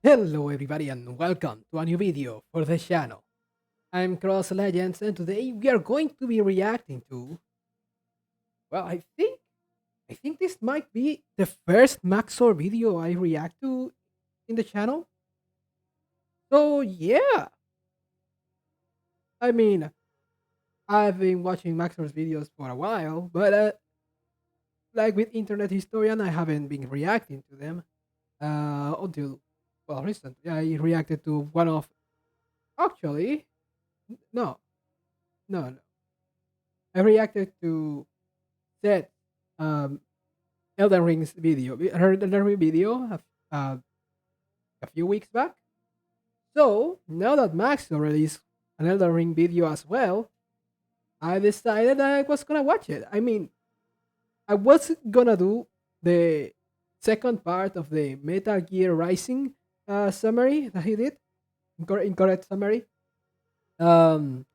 Hello everybody and welcome to a new video for the channel. I'm Cross Legends and today we are going to be reacting to well I think this might be the first Maxor video I react to in the channel. So yeah, I mean I've been watching Maxor's videos for a while, but like with Internet Historian I haven't been reacting to them until recently. I reacted to one of actually no no I reacted to that um, Elden Ring's video, her Elden Ring video uh, a few weeks back. So now that Max released an Elden Ring video as well, I decided I was gonna watch it. I mean, I was gonna do the second part of the Metal Gear Rising summary that he did, incorrect summary. Um,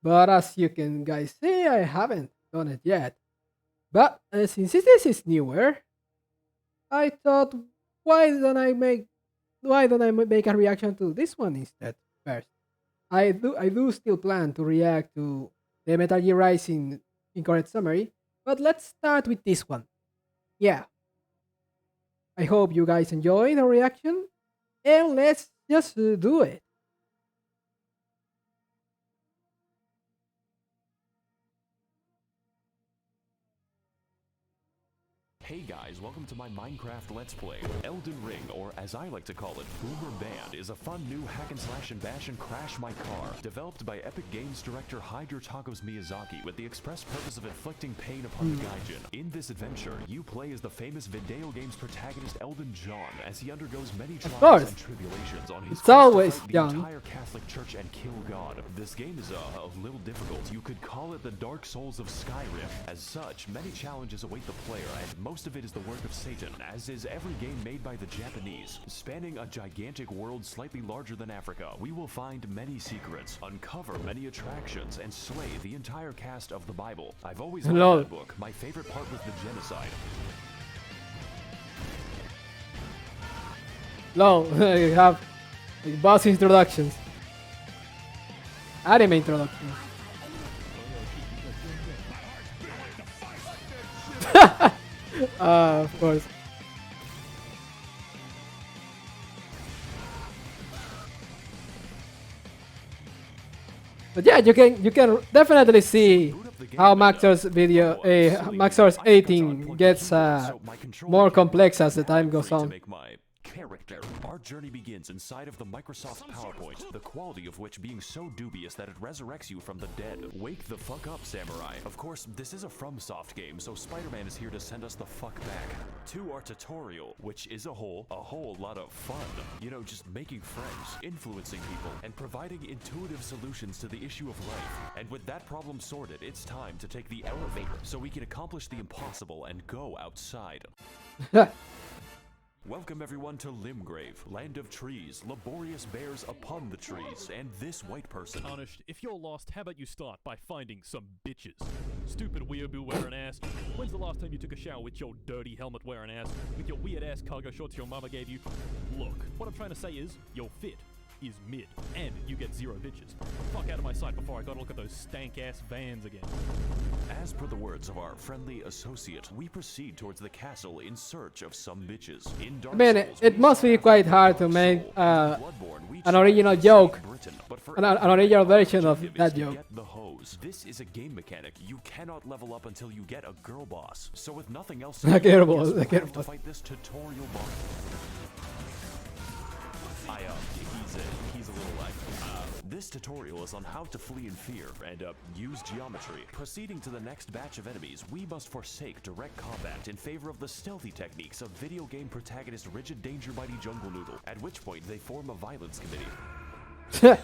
but as you can guys see, I haven't done it yet. But since this is newer, I thought, why don't I make a reaction to this one instead first? I do still plan to react to the Metal Gear Rising incorrect summary, but let's start with this one. Yeah, I hope you guys enjoy the reaction, and let's just do it. Hey guys, welcome to my Minecraft Let's Play. Elden Ring, or as I like to call it, Boomer Band, is a fun new hack and slash and bash and crash my car, developed by Epic Games director Hideo Miyazaki with the express purpose of inflicting pain upon the Gaijin. In this adventure, you play as the famous video game's protagonist Elden John as he undergoes many trials and tribulations on his It's quest to always fight the John. entire Catholic Church and kill God. This game is a little difficult. You could call it the Dark Souls of Skyrim. As such, many challenges await the player, and most of it is the work of Satan, as is every game made by the Japanese. Spanning a gigantic world slightly larger than Africa, we will find many secrets, uncover many attractions, and slay the entire cast of the Bible. I've always loved that book. My favorite part was the genocide. Long, you have boss introductions, anime introductions. Of course. But yeah, you can definitely see how Maxor's video, Maxor's 18 gets more complex as the time goes on. Character. Our journey begins inside of the Microsoft PowerPoint, the quality of which being so dubious that it resurrects you from the dead. Wake the fuck up, samurai. Of course, this is a FromSoft game, so Spider-Man is here to send us the fuck back. To our tutorial, which is a whole lot of fun. You know, just making friends, influencing people, and providing intuitive solutions to the issue of life. And with that problem sorted, it's time to take the elevator so we can accomplish the impossible and go outside. Welcome everyone to Limgrave, land of trees, laborious bears upon the trees, and this white person. Tarnished, if you're lost, how about you start by finding some bitches? Stupid weeaboo wearing ass. When's the last time you took a shower with your dirty helmet wearing ass? With your weird ass cargo shorts your mama gave you? Look, what I'm trying to say is, your fit is mid, and you get zero bitches. Fuck out of my sight before I gotta look at those stank-ass vans again. As per the words of our friendly associate, we proceed towards the castle in search of some bitches. In Dark I mean, Souls, it we must be have quite the hard to Dark make Soul. In Bloodborne, we an try original to joke, escape Britain, but for an Elden, original our version of objective that is to joke. get the hose. This is a game mechanic. You cannot level up until you get a girl boss. So with nothing else to A do, girl I boss, guess a we'll girl have to boss. fight this tutorial boss. He's a little like, this tutorial is on how to flee in fear and use geometry. Proceeding to the next batch of enemies, we must forsake direct combat in favor of the stealthy techniques of video game protagonist Rigid Danger Mighty Jungle Noodle, at which point they form a violence committee.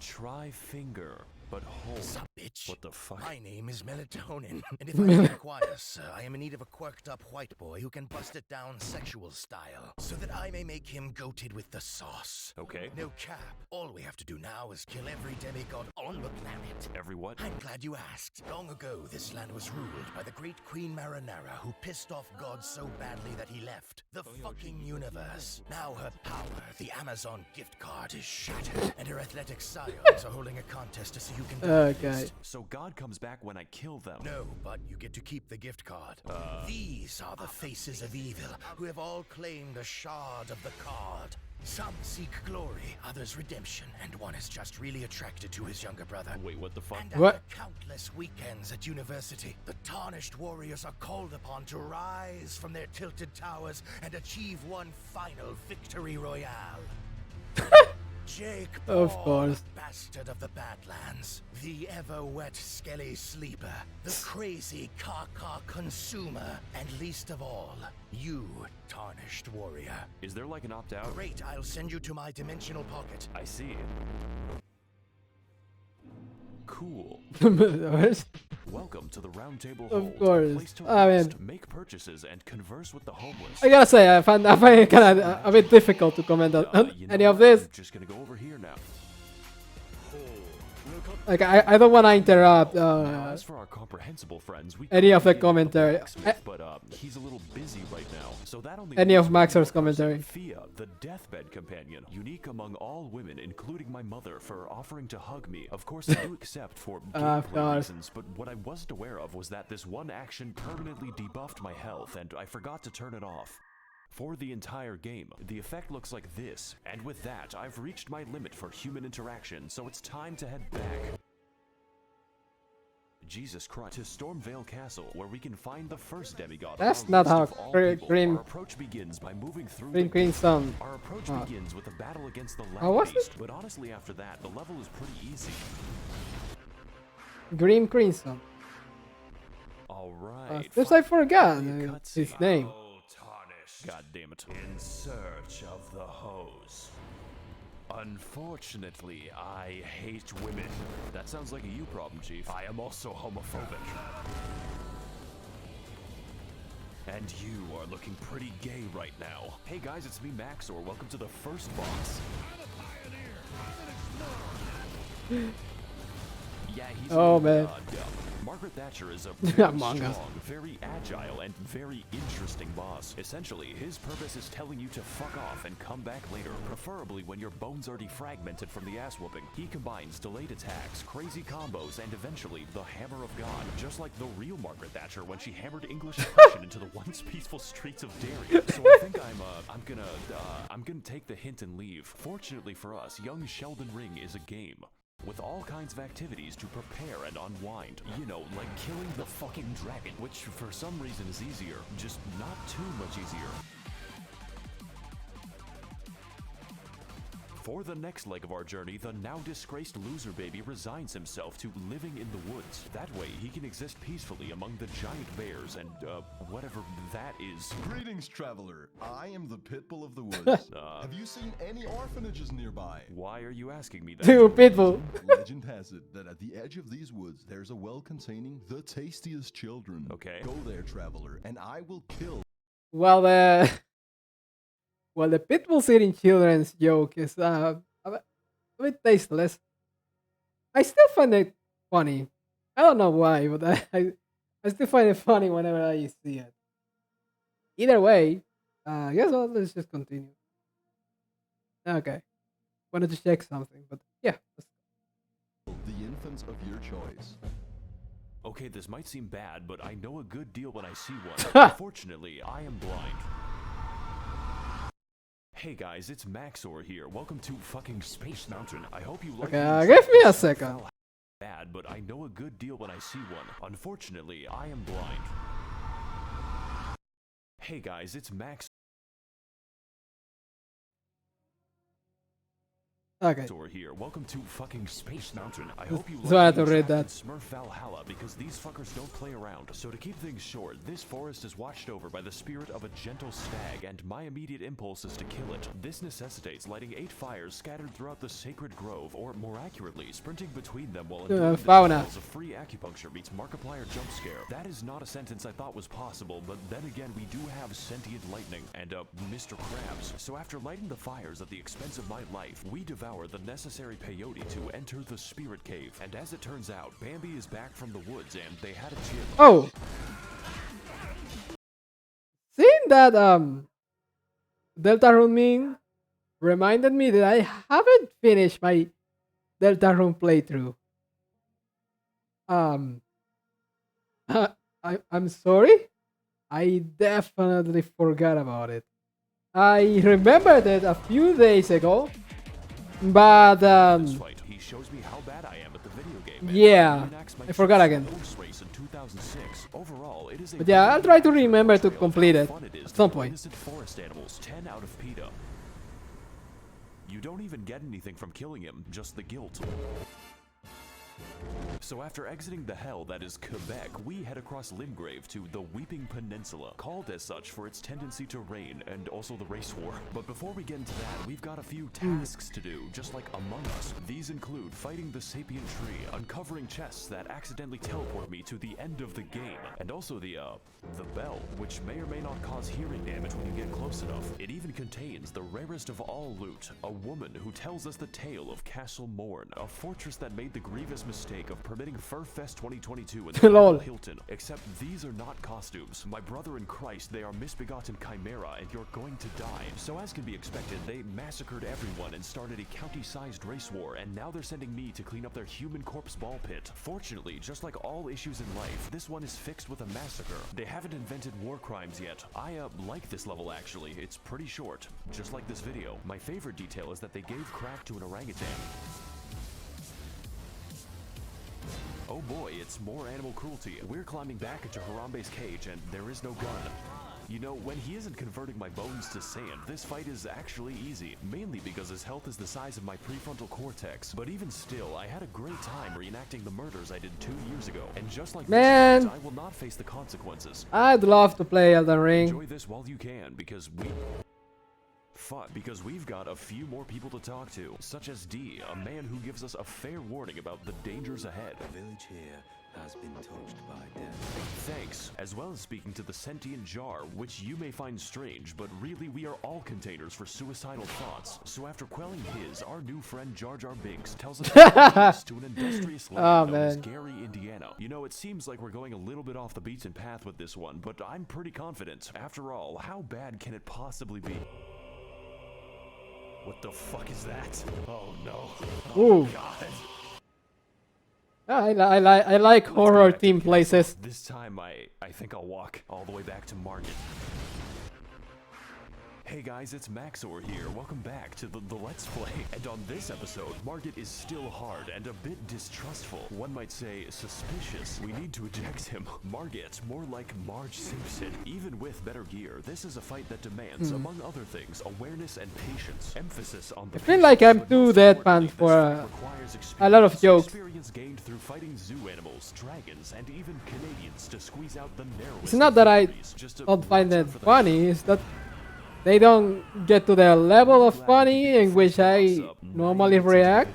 Try finger. But hold. Sup, bitch? What the fuck? My name is Melatonin, and if I may inquire, sir, I am in need of a quirked-up white boy who can bust it down sexual style, so that I may make him goated with the sauce. Okay. No cap. All we have to do now is kill every demigod on the planet. Every what? I'm glad you asked. Long ago, this land was ruled by the great Queen Marinara, who pissed off God so badly that he left the fucking universe. Now her power, the Amazon gift card, is shattered, and her athletic scions are holding a contest to see who can die Okay. first. So God comes back when I kill them. No, but you get to keep the gift card. These are the faces of evil, who have all claimed a shard of the card. Some seek glory, others redemption, and one is just really attracted to his younger brother. Wait, what the fuck? And What? after countless weekends at university, the tarnished warriors are called upon to rise from their tilted towers and achieve one final victory royale. Jake Of Paul, course. bastard of the Badlands, the ever-wet skelly sleeper, the crazy caca consumer, and least of all, you, tarnished warrior. Is there like an opt-out? Great, I'll send you to my dimensional pocket. I see. Cool. Welcome to the Round Table Hold, a course. place to I mean- rest, make purchases, and converse with the homeless. I gotta say, I find it kind of a bit difficult to comment on You any know of what? this. I'm just gonna go over here now. Like, I don't want to interrupt Now, as for our comprehensible friends, we any of the could be commentary. blacksmith, but he's a little busy right now. So that only Any leaves of one Maxor's more person, commentary. Fia, the deathbed companion, unique among all women, including my mother, for offering to hug me. Of course, I do accept for Of gameplay course. reasons, but what I wasn't aware of was that this one action permanently debuffed my health, and I forgot to turn it off. For the entire game, the effect looks like this, and with that, I've reached my limit for human interaction, so it's time to head back. Jesus Christ, to Stormvale Castle, where we can find the first demigod. That's on not our list how of all people. Grim- Our approach begins by moving through Green the Green Sun. Our approach Ah. begins with a battle against the Oh, was land beast, but honestly after that, the level is pretty easy. Green Crimson. Alright. Since I forgot finally a his cutscene. name. Oh, tarnished. God damn it. In search of the hose. Unfortunately, I hate women. That sounds like a you problem, Chief. I am also homophobic. And you are looking pretty gay right now. Hey guys, it's me, Maxor. Welcome to the first boss. Yeah, he's Oh, a man. Margaret Thatcher is a very Among Us. strong, very agile, and very interesting boss. Essentially, his purpose is telling you to fuck off and come back later, preferably when your bones are defragmented from the ass whooping. He combines delayed attacks, crazy combos, and eventually the Hammer of God, just like the real Margaret Thatcher when she hammered English oppression into the once peaceful streets of Darien. So I think I'm gonna take the hint and leave. Fortunately for us, young Sheldon Ring is a game with all kinds of activities to prepare and unwind. You know, like killing the fucking dragon, which for some reason is easier, just not too much easier. For the next leg of our journey, the now disgraced loser baby resigns himself to living in the woods. That way, he can exist peacefully among the giant bears and, whatever that is. Greetings, traveler. I am the Pitbull of the Woods. Have you seen any orphanages nearby? Why are you asking me that? Two people. Legend has it that at the edge of these woods, there's a well containing the tastiest children. Okay. Go there, traveler, and I will kill. Well, the pitbulls eating children's joke is a bit tasteless. I still find it funny. I don't know why, but I still find it funny whenever I see it. Either way, I guess let's just continue. Okay. Wanted to check something, but yeah. The infants of your choice. Okay, this might seem bad, but I know a good deal when I see one. Unfortunately, I am blind. Hey guys, it's Maxor here. Welcome to fucking Space Mountain. I hope you like Okay, these give me a shots. second. Fell bad, but I know a good deal when I see one. Unfortunately, I am blind. Hey guys, it's Max. Okay. Or here, welcome to fucking Space Mountain. I hope you So I had to being read trapped that. in Smurf Valhalla because these fuckers don't play around. So to keep things short, this forest is watched over by the spirit of a gentle stag, and my immediate impulse is to kill it. This necessitates lighting 8 fires scattered throughout the sacred grove, or more accurately, sprinting between them while enduring the fauna. trials of free acupuncture meets Markiplier jump scare. That is not a sentence I thought was possible, but then again, we do have sentient lightning and Mr. Krabs. So after lighting the fires at the expense of my life, we devour the necessary peyote to enter the spirit cave. And as it turns out, Bambi is back from the woods and they had a gym. Oh. Seeing that Deltarune meme reminded me that I haven't finished my Deltarune playthrough. I'm sorry. I definitely forgot about it. I remembered it a few days ago, but This fight, he shows me how bad I am at the video game. yeah, I forgot again. Horse race in 2006. Overall, it is a But yeah, I'll try to remember to tale of complete how it fun is at to some kill point. innocent forest animals, 10 out of PETA. You don't even get anything from killing him, just the guilt. So after exiting the hell that is Quebec, we head across Limgrave to the Weeping Peninsula, called as such for its tendency to rain and also the race war. But before we get into that, we've got a few tasks to do, just like Among Us. These include fighting the sapient tree, uncovering chests that accidentally teleport me to the end of the game, and also the bell, which may or may not cause hearing damage when you get close enough. It even contains the rarest of all loot, a woman who tells us the tale of Castle Morn, a fortress that made the grievous mistake of permitting Furfest 2022 in the Lol. Hilton. Except these are not costumes. My brother in Christ, they are misbegotten chimera, and you're going to die. So as can be expected, they massacred everyone and started a county-sized race war, and now they're sending me to clean up their human corpse ball pit. Fortunately, just like all issues in life, this one is fixed with a massacre. They haven't invented war crimes yet. I like this level actually. It's pretty short, just like this video. My favorite detail is that they gave crack to an orangutan. Oh boy, it's more animal cruelty. We're climbing back into Harambe's cage and there is no gun. You know, when he isn't converting my bones to sand, this fight is actually easy, mainly because his health is the size of my prefrontal cortex. But even still, I had a great time reenacting the murders I did 2 years ago. And just like Man. this, I will not face the consequences. I'd love to play Elden Ring. Enjoy this while you can, because we've got a few more people to talk to, such as D, a man who gives us a fair warning about the dangers ahead. The village here has been touched by death. Thanks, as well as speaking to the sentient jar, which you may find strange, but really we are all containers for suicidal thoughts. So after quelling his, our new friend Jar Jar Binks tells us to an industrious land known as Gary, Indiana. You know, it seems like we're going a little bit off the beaten path with this one, but I'm pretty confident. After all, how bad can it possibly be? What the fuck is that? Oh no. Oh Ooh. god. I like horror themed places. This time I think I'll walk all the way back to Market. Hey guys, it's Maxor here. Welcome back to the Let's Play. And on this episode, Margit is still hard and a bit distrustful. One might say suspicious. We need to eject him. Margit, more like Marge Simpson. Even with better gear, this is a fight that demands, among other things, awareness and patience. Emphasis on the I feel like I'm but too most deadpan importantly, for this fight requires a lot of experience. jokes. Experience gained through fighting zoo animals, dragons, and even Canadians to squeeze out the narrowest. It's not that I Just don't find watch it out for the funny, it's that they don't get to the level of funny in which I normally react.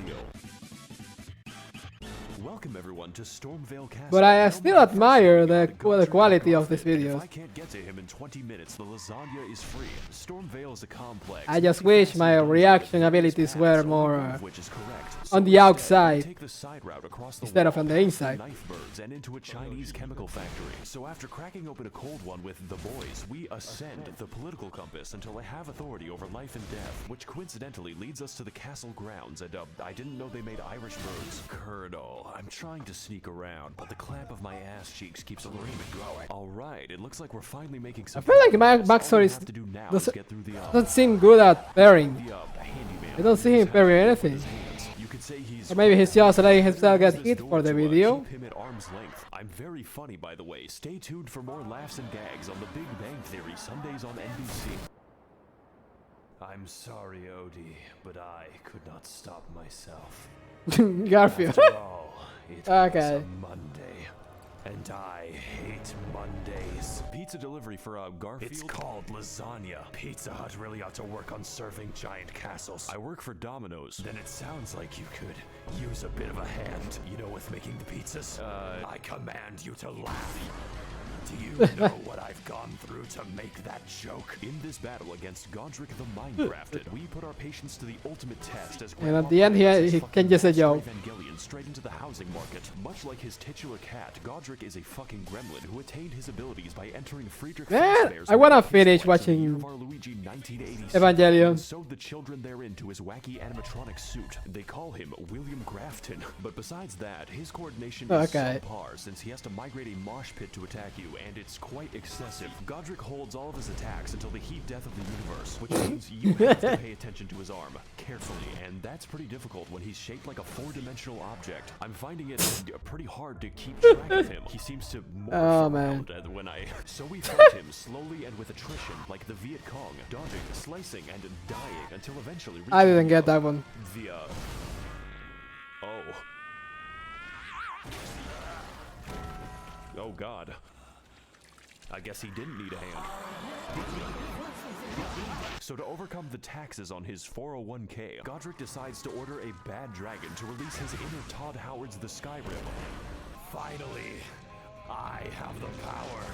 Welcome everyone to Stormvale Castle. But I No still matter admire how the fast you get, quality of God's these and videos. If I can't get to him in 20 minutes, the lasagna is free. Stormvale is a complex. I just wish my reaction abilities were more which is correct. on So the instead, outside we take the side route across the instead of wall, on the inside. knife birds and into a Chinese chemical factory. So after cracking open a cold one with the boys, we ascend the political compass until I have authority over life and death, which coincidentally leads us to the castle grounds. And I didn't know they made Irish birds. Colonel, I'm trying to sneak around, but the clamp of my ass cheeks keeps agreement growing. All right, it looks like we're finally making some. I feel like progress. All Maxor we is have to do now is doesn't get through the doesn't seem good at pairing. handyman. I don't see him parry anything. You could say he's Or maybe he's just letting himself get This hit door for the to, video. Keep him at arm's length. I'm very funny, by the way. Stay tuned for more laughs and gags on The Big Bang Theory Sundays on NBC. I'm sorry, Odie, but I could not stop myself. Garfield. After all, it Okay. was a Monday. And I hate Mondays. Pizza delivery for Garfield? It's called lasagna. Pizza Hut really ought to work on serving giant castles. I work for Domino's. Then it sounds like you could use a bit of a hand, you know, with making the pizzas. I command you to laugh. Do you know what I've gone through to make that joke? In this battle against Godric the Minecrafted, we put our patience to the ultimate test as And at the end here, he can just say joke. Evangelion straight into the housing market. Much like his titular cat, Godric is a fucking gremlin who attained his abilities by entering Friedrich Man, Fazbear's I wanna Kids finish Collection in the year watching of our Luigi 1986, Evangelion. and sewed the children therein to his wacky animatronic suit. They call him William Grafton, but besides that, his coordination is Okay. subpar since he has to migrate a mosh pit to attack you, and it's quite excessive. Godric holds all of his attacks until the heat death of the universe, which means you have to pay attention to his arm carefully, and that's pretty difficult when he's shaped like a four-dimensional object. I'm finding it pretty hard to keep track of him. He seems to morph Oh, man. around when So we fight him slowly and with attrition, like the Viet Cong, dodging, slicing, and dying until eventually I reaching didn't get that one. the Oh God. I guess he didn't need a hand. So to overcome the taxes on his 401k, Godric decides to order a bad dragon to release his inner Todd Howard's The Skyrim. Finally, I have the power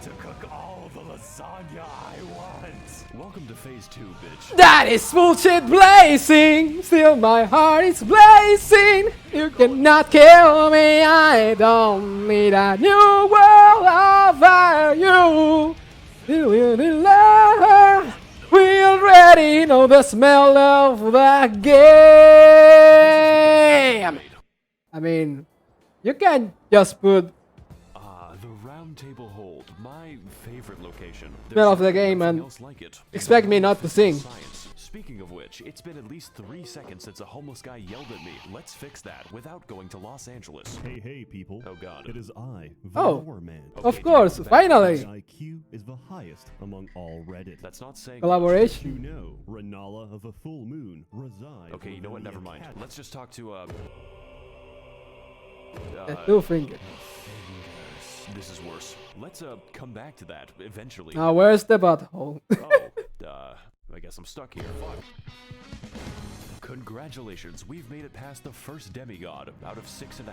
to cook all the lasagna I want. Welcome to phase 2, bitch. That is bullshit blazing. Still my heart is blazing. You cannot kill me. I don't need a new world over you. We already know the smell of the game. I mean, you can just put The Round Table Hold, my favorite location. Smell of the There's game nothing and else like it. expect me not to sing. Science. Speaking of which, it's been at least 3 seconds since a homeless guy yelled at me. Let's fix that without going to Los Angeles. Hey, people. Oh God. It is I, the Oh. War Man. Of course, finally. My IQ is the highest among all Reddit. That's not saying Collaboration. You know, Renala of a full moon resides. Okay, you know what? within the Never mind. academy. Let's just talk to Two fingers. This is worse. Let's come back to that eventually. Now where's the butthole? I guess I'm stuck here. Fuck. Congratulations, we've made it past the first demigod out of 6.5.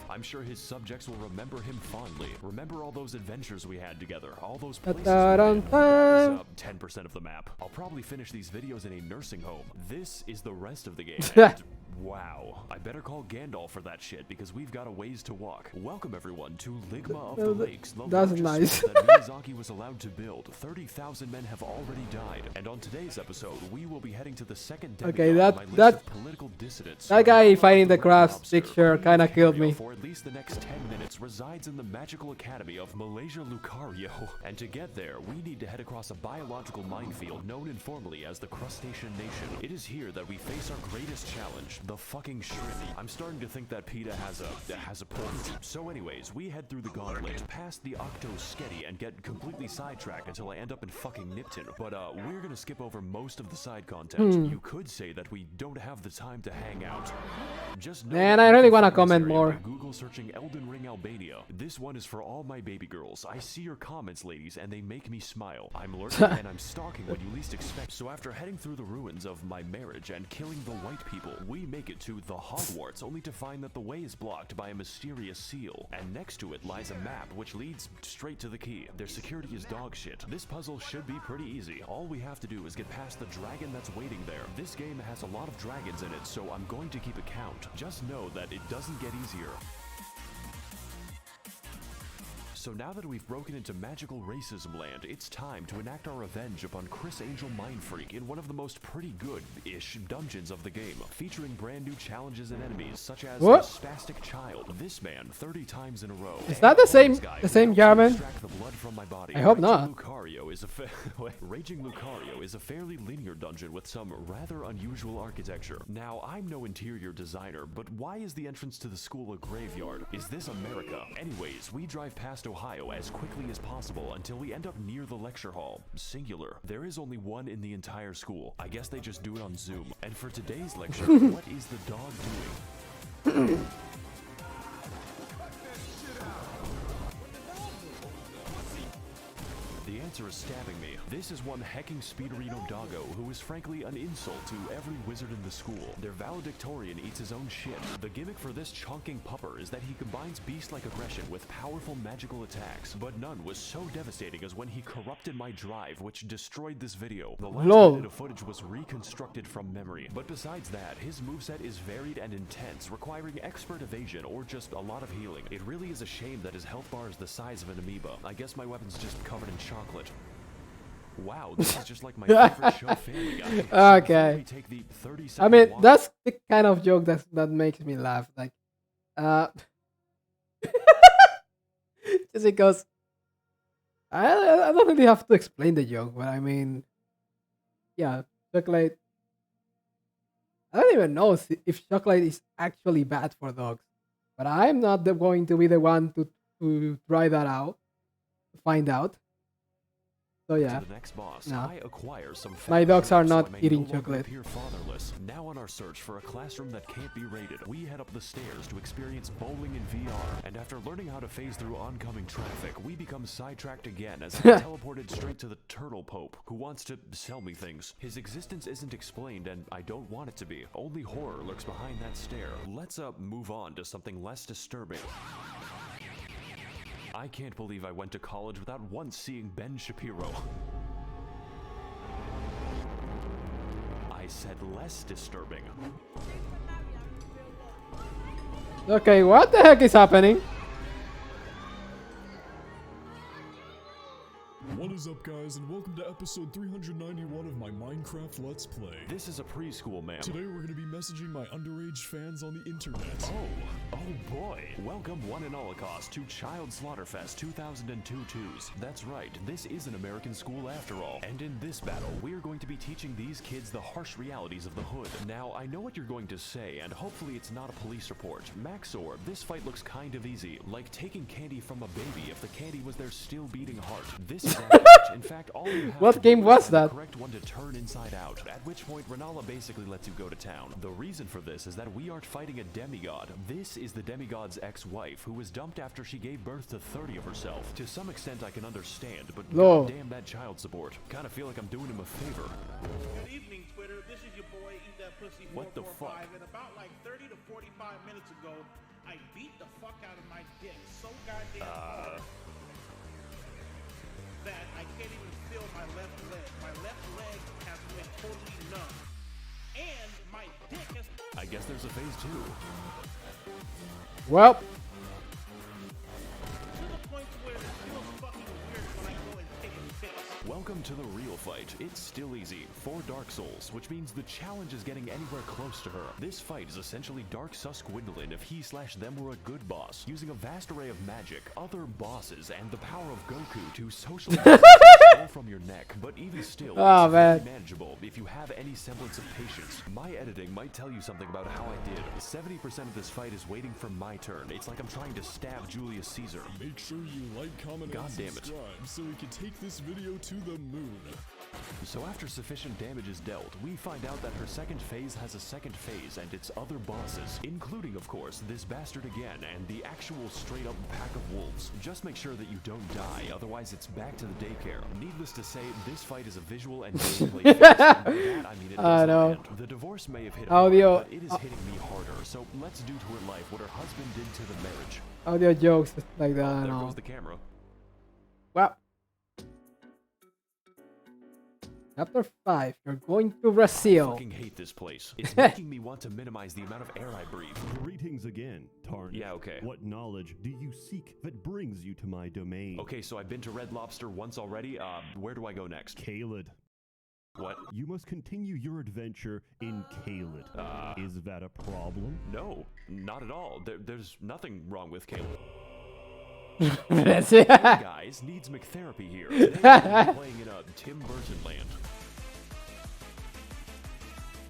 I'm sure his subjects will remember him fondly. Remember all those adventures we had together, all those places we Da-da-dum been. time. This is 10% of the map. I'll probably finish these videos in a nursing home. This is the rest of the game. And wow, I better call Gandalf for that shit because we've got a ways to walk. Welcome everyone to Ligma of the Lakes, the That's largest nice. swamp that Miyazaki was allowed to build. 30,000 men have already died. And on today's episode, we will be heading to the second demigod Okay, on that- my list that- of political dissidents. That guy Renala fighting the Red crabs Lobster, picture who kinda Lucario killed me. for at least the next 10 minutes resides in the magical academy of Malaysia Lucario. And to get there, we need to head across a biological minefield known informally as the Crustacean Nation. It is here that we face our greatest challenge, the fucking shrimp. I'm starting to think that PETA has a point. So anyways, we head through the gauntlet, past the Octo Sketty, and get completely sidetracked until I end up in fucking Nipton. But we're gonna skip over most of the side content. You could say that we don't have the time to hang out. Just know Man, that I you really can wanna find this comment area more. by Google searching Elden Ring Albania. This one is for all my baby girls. I see your comments, ladies, and they make me smile. I'm lurking and I'm stalking when you least expect. So after heading through the ruins of my marriage and killing the white people, we make it to the Hogwarts, only to find that the way is blocked by a mysterious seal. And next to it lies a map which leads straight to the key. Their security is dog shit. This puzzle should be pretty easy. All we have to do is get past the dragon that's waiting there. This game has a lot of dragons in it, so I'm going to keep a count. Just know that it doesn't get easier. So now that we've broken into magical racism land, it's time to enact our revenge upon Chris Angel Mindfreak in one of the most pretty good-ish dungeons of the game, featuring brand new challenges and enemies such as What? a spastic child, this man 30 times in a row. Is that the and same- this guy the who same helps me Jarman? extract the blood from my body. I hope Raging not. Lucario is Raging Lucario is a fairly linear dungeon with some rather unusual architecture. Now, I'm no interior designer, but why is the entrance to the school a graveyard? Is this America? Anyways, we drive past Ohio Ohio as quickly as possible until we end up near the lecture hall, singular. There is only one in the entire school. I guess they just do it on Zoom. And for today's lecture, what is the dog doing? The answer is stabbing me. This is one hecking speederino doggo who is frankly an insult to every wizard in the school. Their valedictorian eats his own shit. The gimmick for this chonking pupper is that he combines beast-like aggression with powerful magical attacks, but none was so devastating as when he corrupted my drive, which destroyed this video. The last minute of footage was reconstructed from memory, but besides that, his moveset is varied and intense, requiring expert evasion or just a lot of healing. It really is a shame that his health bar is the size of an amoeba. I guess my weapon's just covered in chocolate. Wow, this is just like my favorite show, Family Guy. Okay. Take the 30 I mean, walk. that's the kind of joke that makes me laugh. Like, just because I don't really have to explain the joke, but I mean, yeah, chocolate. I don't even know if chocolate is actually bad for dogs, but I'm not going to be the one to try that out, to find out. So yeah, To the next boss, no. I acquire some My dogs are not so I may eating no longer chocolate. appear fatherless. Now on our search for a classroom that can't be rated, we head up the stairs to experience bowling in VR. And after learning how to phase through oncoming traffic, we become sidetracked again as I'm teleported straight to the Turtle Pope, who wants to sell me things. His existence isn't explained, and I don't want it to be. Only horror lurks behind that stare. Let's move on to something less disturbing. I can't believe I went to college without once seeing Ben Shapiro. I said less disturbing. okay, what the heck is happening? What is up, guys, and welcome to episode 391 of my Minecraft Let's Play. This is a preschool, ma'am. Today we're going to be messaging my underage fans on the internet. Oh boy. Welcome one and all across to Child Slaughterfest 2002-2s. That's right, this is an American school after all. And in this battle, we're going to be teaching these kids the harsh realities of the hood. Now, I know what you're going to say, and hopefully it's not a police report. Maxor, this fight looks kind of easy, like taking candy from a baby if the candy was their still beating heart. This is accurate. In fact, all you have What to game do was is find that? the correct one to turn inside out, at which point Renala basically lets you go to town. The reason for this is that we aren't fighting a demigod. This is the demigod's ex-wife, who was dumped after she gave birth to 30 of herself. To some extent I can understand, but Lol. goddamn that child support. Kinda feel like I'm doing him a favor. Good evening, Twitter. This is your boy, Eat That Pussy 445. What the fuck? And about like 30 to 45 minutes ago, I beat the fuck out of my dick so goddamn hard that I can't even feel my left leg. My left leg has been totally numb. And my dick has... I guess there's a phase 2. Well, to the point where it feels fucking weird when I go and take a piss. Welcome to the real fight. It's still easy. 4 Dark Souls, which means the challenge is getting anywhere close to her. This fight is essentially Dark Sus Gwendolyn if he/them were a good boss, using a vast array of magic, other bosses, and the power of Goku to socially distance the skull from your neck. But even still, Oh, it's very man. manageable if you have any semblance of patience. My editing might tell you something about how I did. 70% of this fight is waiting for my turn. It's like I'm trying to stab Julius Caesar. Make sure you like, comment, God and damn it. subscribe so we can take this video to the moon. So after sufficient damage is dealt, we find out that her second phase has a second phase and its other bosses, including, of course, this bastard again and the actual straight-up pack of wolves. Just make sure that you don't die, otherwise it's back to the daycare. Needless to say, this fight is a visual and gameplay feast, and by that I mean it does I not know. end. The divorce may have hit Audio- hard, but it is hitting me harder, so let's do to her life what her husband did to the marriage. audio jokes like that. I There know. goes the camera. Well, chapter 5. You're going to Brazil. Fucking hate this place. It's making me want to minimize the amount of air I breathe. Greetings again, Tarn. Yeah, okay. What knowledge do you seek that brings you to my domain? Okay, so I've been to Red Lobster once already. Where do I go next? Caelid. What? You must continue your adventure in Caelid. Is that a problem? No, not at all. There's nothing wrong with Caleb. That's it. Guys, needs McTherapy here. Today we're playing in a Tim Burton land.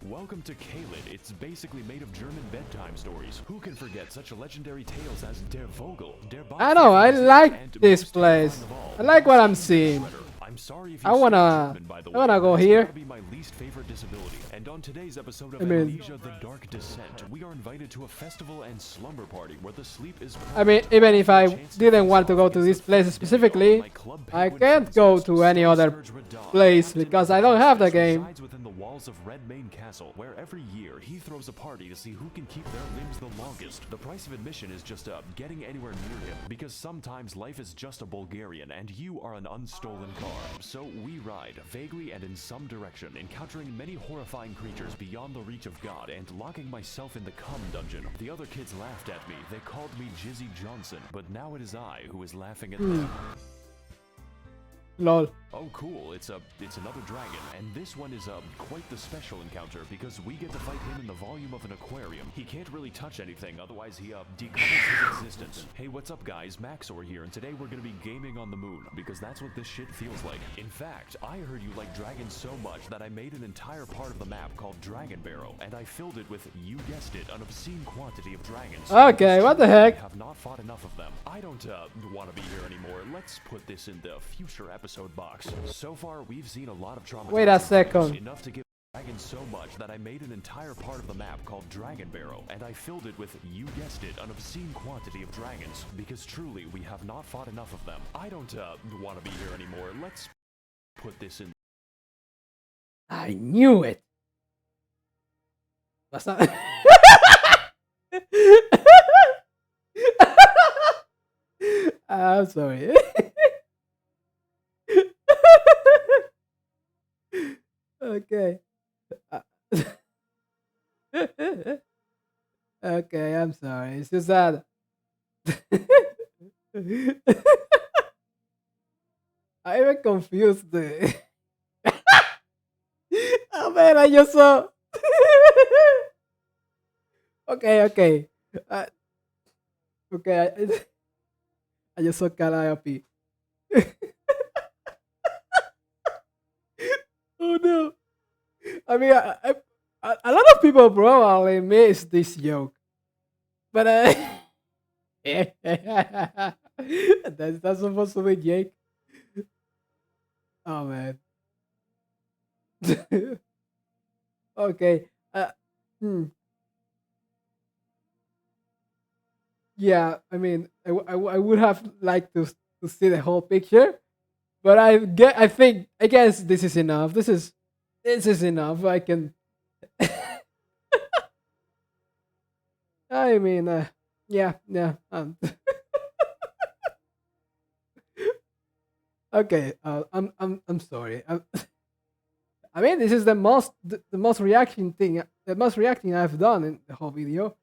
Welcome to Caelid. It's basically made of German bedtime stories. Who can forget such legendary tales as Der Vogel, Der I know, I like and this most place. terrifying of all, I like what I'm Monster seeing. Shredder. I'm sorry if I you wanna- speak German, by the I way. wanna go That's here. gotta be my least favorite disability. And on today's episode of I mean- Amnesia: The Dark Descent, we are invited to a festival and slumber party where the sleep is I mean, perfect. even if I Chance to didn't face want to off go to against this the place Devil, specifically, my Club I Penguin can't go princess, to any other Star Scourge Radahn. place Captain because I don't have the Radahn game. resides within the walls of Red Mane Castle, where every year he throws a party to see who can keep their limbs the longest. The price of admission is just getting anywhere near him, because sometimes life is just a Bulgarian and you are an unstolen car. So we ride, vaguely and in some direction, encountering many horrifying creatures beyond the reach of God and locking myself in the cum dungeon. The other kids laughed at me. They called me Jizzy Johnson, but now it is I who is laughing at them. Lol. Oh cool, it's another dragon, and this one is quite the special encounter because we get to fight him in the volume of an aquarium. He can't really touch anything, otherwise he decouples his existence. Hey, what's up guys, Maxor here, and today we're gonna be gaming on the moon, because that's what this shit feels like. In fact, I heard you like dragons so much that I made an entire part of the map called Dragon Barrow, and I filled it with, you guessed it, an obscene quantity of dragons. Okay, what the heck? We have not fought enough of them. I don't want to be here anymore. Let's put this in the future episode box. So far, we've seen a lot of trauma. Wait a second. Enough to give dragons so much that I made an entire part of the map called Dragon Barrow, and I filled it with, you guessed it, an obscene quantity of dragons, because truly, we have not fought enough of them. I don't want to be here anymore. Let's put this in. I knew it. That's not. I'm sorry. Okay. Okay, I'm sorry. It's just that. I even confused the. Oh man, I just saw. Okay, okay. Okay, I just saw Calliope. Oh no. I mean, a lot of people probably missed this joke. But that's supposed to be Jake. Oh man. Okay. Yeah, I mean, I would have liked to see the whole picture, but I guess this is enough. This is enough. I can. I mean, yeah. Okay, I'm sorry. I mean, this is the most reacting I've done in the whole video.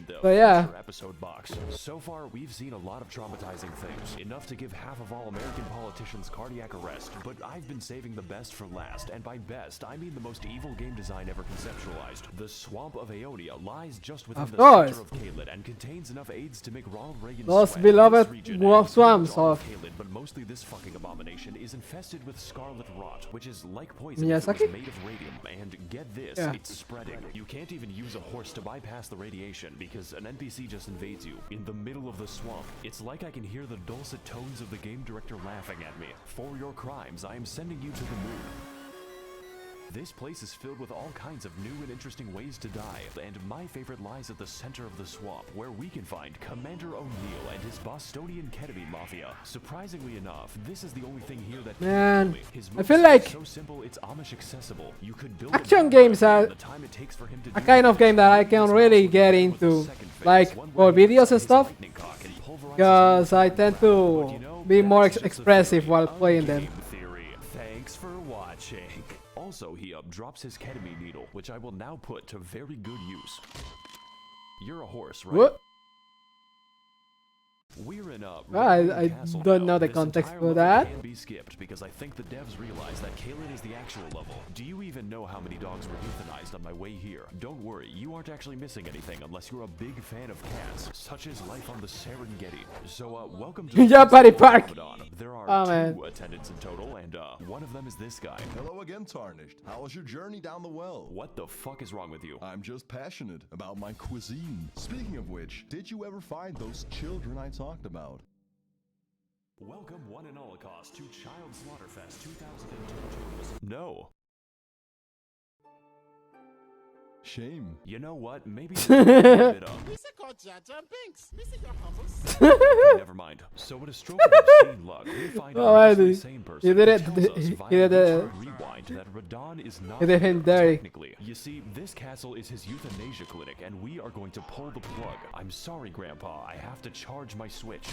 The But yeah. future episode box. So far, we've seen a lot of traumatizing things, enough to give half of all American politicians cardiac arrest, but I've been saving the best for last, and by best, I mean the most evil game design ever conceptualized. The Swamp of Aeonia lies just within Of the course. center of Caelid and contains enough aids to make Ronald Reagan Most sweat. beloved This region swamps is all of- Caelid, but mostly this fucking abomination is infested with scarlet rot, which is like poison Miyazaki? if it was made of radium, and get this, Yeah. it's spreading. You can't even use a horse to bypass the radiation because an NPC just invades you in the middle of the swamp. It's like I can hear the dulcet tones of the game director laughing at me. For your crimes, I am sending you to the moon. This place is filled with all kinds of new and interesting ways to die, and my favorite lies at the center of the swamp, where we can find Commander O'Neill and his Bostonian ketamine mafia. Surprisingly enough, this is the only thing here that Man, his I feel moveset like is so simple it's Amish accessible. You could build action a games are the time it takes for him to a do kind of this. game that I can really get into, like for videos and stuff, because I tend to be more expressive while playing them. Thanks for watching. Also, he drops his ketamine needle, which I will now put to very good use. You're a horse, right? What? We're in a I castle don't now. know the This context entire for level that. can be skipped because I think the devs realized that Kaelin is the actual level. Do you even know how many dogs were euthanized on my way here? Don't worry, you aren't actually missing anything unless you're a big fan of cats, such as life on the Serengeti. So, welcome to Yeah, Buddy Park. Ramadan. There are Oh, two man. attendants in total, and one of them is this guy. Hello again, Tarnished. How was your journey down the well? What the fuck is wrong with you? I'm just passionate about my cuisine. Speaking of which, did you ever find those children I talked about? Welcome one and all cost to Child Slaughterfest 2022. No. Shame. You know what? Maybe this will be a bit of. Okay, never mind. So with a stroke of obscene luck, we find Oh, a I mostly did. sane person He did who it. tells us He via did it. YouTube Rewind that Radon is not He did him here, dirty. technically. You see, this castle is his euthanasia clinic, and we are going to pull the plug. I'm sorry, Grandpa. I have to charge my Switch.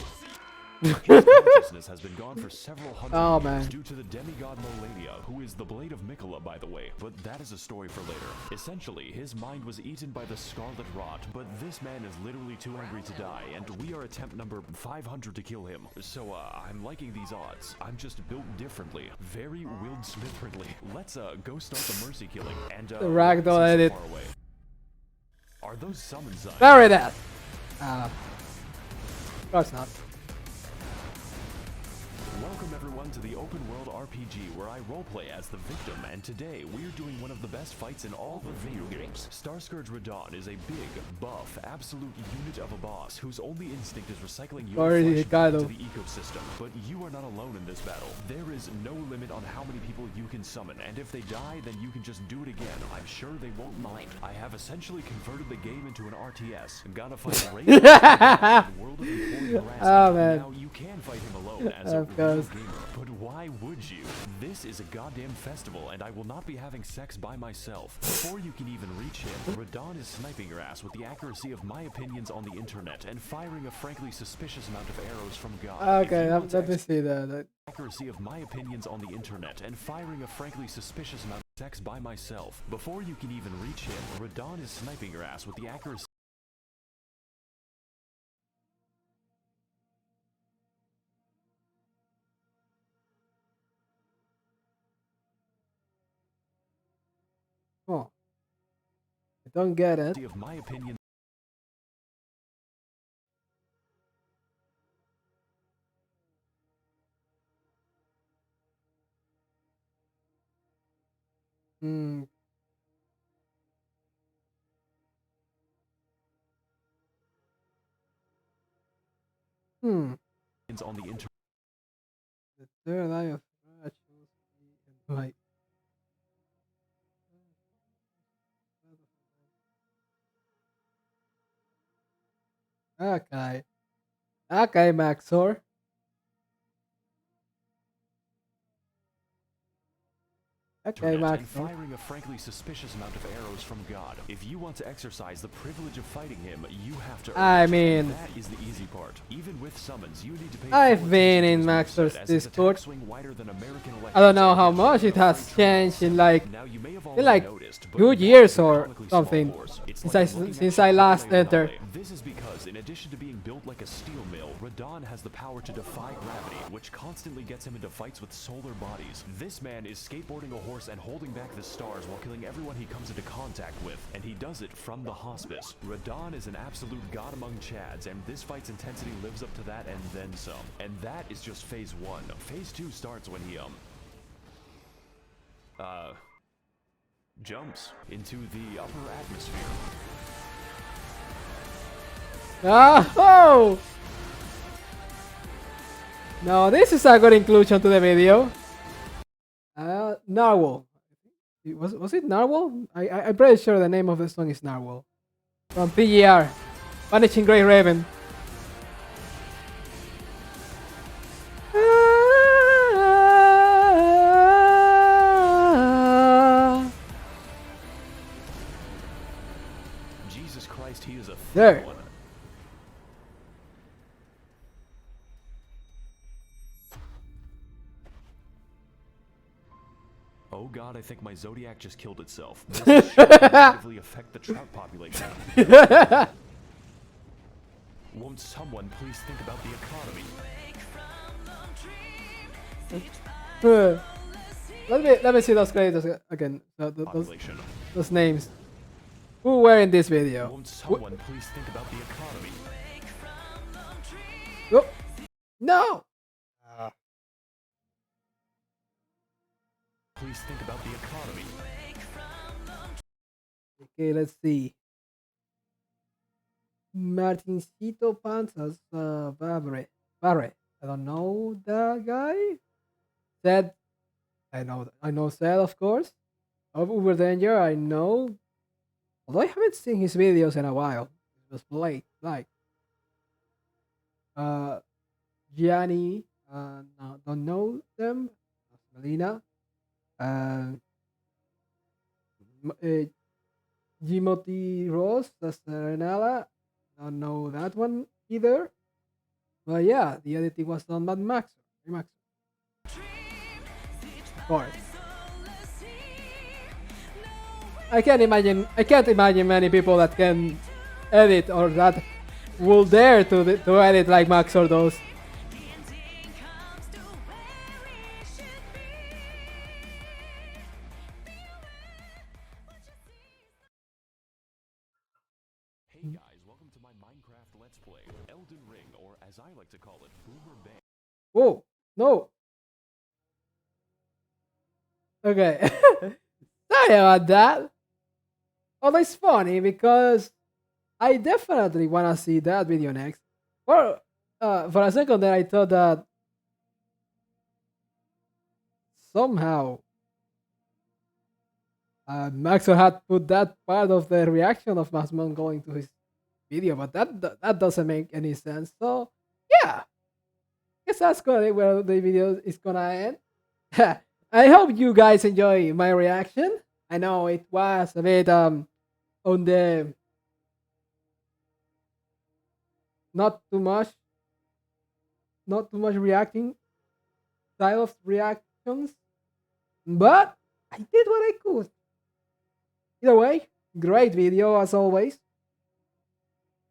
His consciousness has been gone for several hundred Oh, years man. due to the demigod Melania, who is the blade of Mikola, by the way, but that is a story for later. Essentially, his mind was eaten by the Scarlet Rot, but this man is literally too angry to die, and we are attempt number 500 to kill him. So, I'm liking these odds. I'm just built differently. Very Will Smith-friendly. Let's, go start the mercy killing, and, The ragdoll see so edit. far away. Are those summon signs? Bury that. Of course not. Welcome everyone to the open world RPG where I roleplay as the victim, and today we're doing one of the best fights in all of video games. Starscourge Radon is a big, buff, absolute unit of a boss whose only instinct is recycling your Sorry, flesh back Ricardo. into the ecosystem. But you are not alone in this battle. There is no limit on how many people you can summon, and if they die, then you can just do it again. I'm sure they won't mind. I have essentially converted the game into an RTS. Gotta fight Raiden in the world of important harassment. Oh, man. Now you can fight him alone as a Of real course. gamer, but why would you? This is a goddamn festival, and I will not be having sex by myself. Before you can even reach him, Radon is sniping your ass with the accuracy of my opinions on the internet and firing a frankly suspicious amount of arrows from God. If Okay, you want to let me see that. accuracy of my opinions on the internet and firing a frankly suspicious amount of sex by myself. Before you can even reach him, Radon is sniping your ass with the accuracy. Oh, I don't get it. Of my opinion. Hmm. Hmm. On the internet. The third eye of right. Okay. Okay, Maxor. Okay, And Maxor. firing a frankly suspicious amount of arrows from God. If you want to exercise the privilege of fighting him, you have to. I earn it. mean- that is the easy part. Even with summons, you need to pay. I've full been attention in to his Maxor's movement, as his Discord. attacks swing wider than American I don't know elections how and much it has freight changed in like Now, you may have in like already noticed, but 2 not years or economically small something wars. It's since like I looking since at I Chipotle last in entered. LA. This is because, in addition to being built like a steel mill, Radon has the power to defy gravity, which constantly gets him into fights with solar bodies. This man is skateboarding a horse and holding back the stars while killing everyone he comes into contact with, and he does it from the hospice. Radon is an absolute god among Chads, and this fight's intensity lives up to that and then some. And that is just phase 1. Phase 2 starts when he, jumps into the upper atmosphere. Oh! No, this is a good inclusion to the video. Narwhal. Was it Narwhal? I'm pretty sure the name of the song is Narwhal. From PGR. Vanishing Grey Raven. Jesus Christ, he is a There. thick one. Oh god, I think my Zodiac just killed itself. This should negatively affect the trout population. Won't someone please think about the economy? Let me see those credits again. Population. Those names. Who were in this video? Won't someone please think about the economy? Oh, no! Please think about the economy. Okay, let's see. Martincito Panzas Barre. I don't know that guy. Said I know Zed, of course. Of Uber Danger, I know. Although I haven't seen his videos in a while. It was late, like uh Gianni, no, don't know them. Melina. Uh, Jimothy Ross, that's Renala. Don't know that one either. But yeah, the editing was done by Max. Max. Of course. I can't imagine many people that can edit or that will dare to edit like Max or those. Hey guys, welcome to my Minecraft Let's Play, Elden Ring, or as I like to call it, Boomer Bang. Whoa, no. Okay. Sorry about that. Although it's funny because I definitely want to see that video next. For a second there, I thought that somehow Maxwell had put that part of the reaction of Masmon going to his video, but that doesn't make any sense. So yeah, guess that's gonna where the video is gonna end. I hope you guys enjoy my reaction. I know it was a bit on the not too much reacting style of reactions, but I did what I could. Either way, great video as always.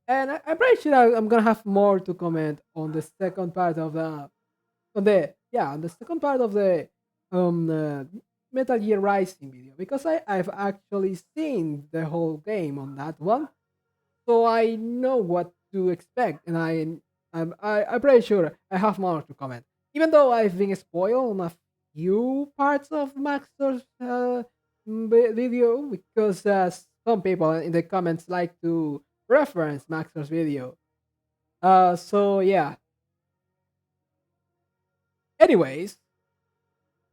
And I'm pretty sure I'm gonna have more to comment on the second part of the second part of the Metal Gear Rising video, because I've actually seen the whole game on that one, so I know what to expect, and I'm pretty sure I have more to comment, even though I've been spoiled on a few parts of Maxter's video, because some people in the comments like to reference Maxter's video. So yeah. Anyways,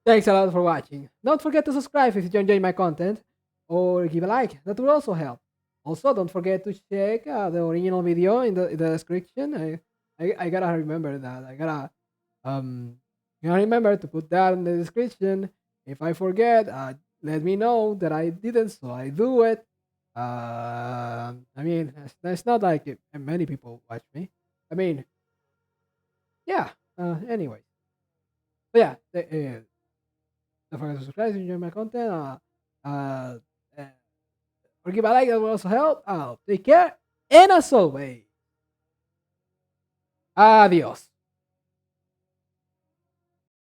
thanks a lot for watching. Don't forget to subscribe if you enjoy my content, or give a like. That will also help. Also, don't forget to check the original video in the description. I gotta remember that. Gotta remember to put that in the description. If I forget, let me know that I didn't, so I do it. I mean, it's not like many people watch me. I mean, yeah. Anyway, but yeah. Don't forget to subscribe if you enjoy my content. Or give a like, that will also help. Take care, and as always, adios.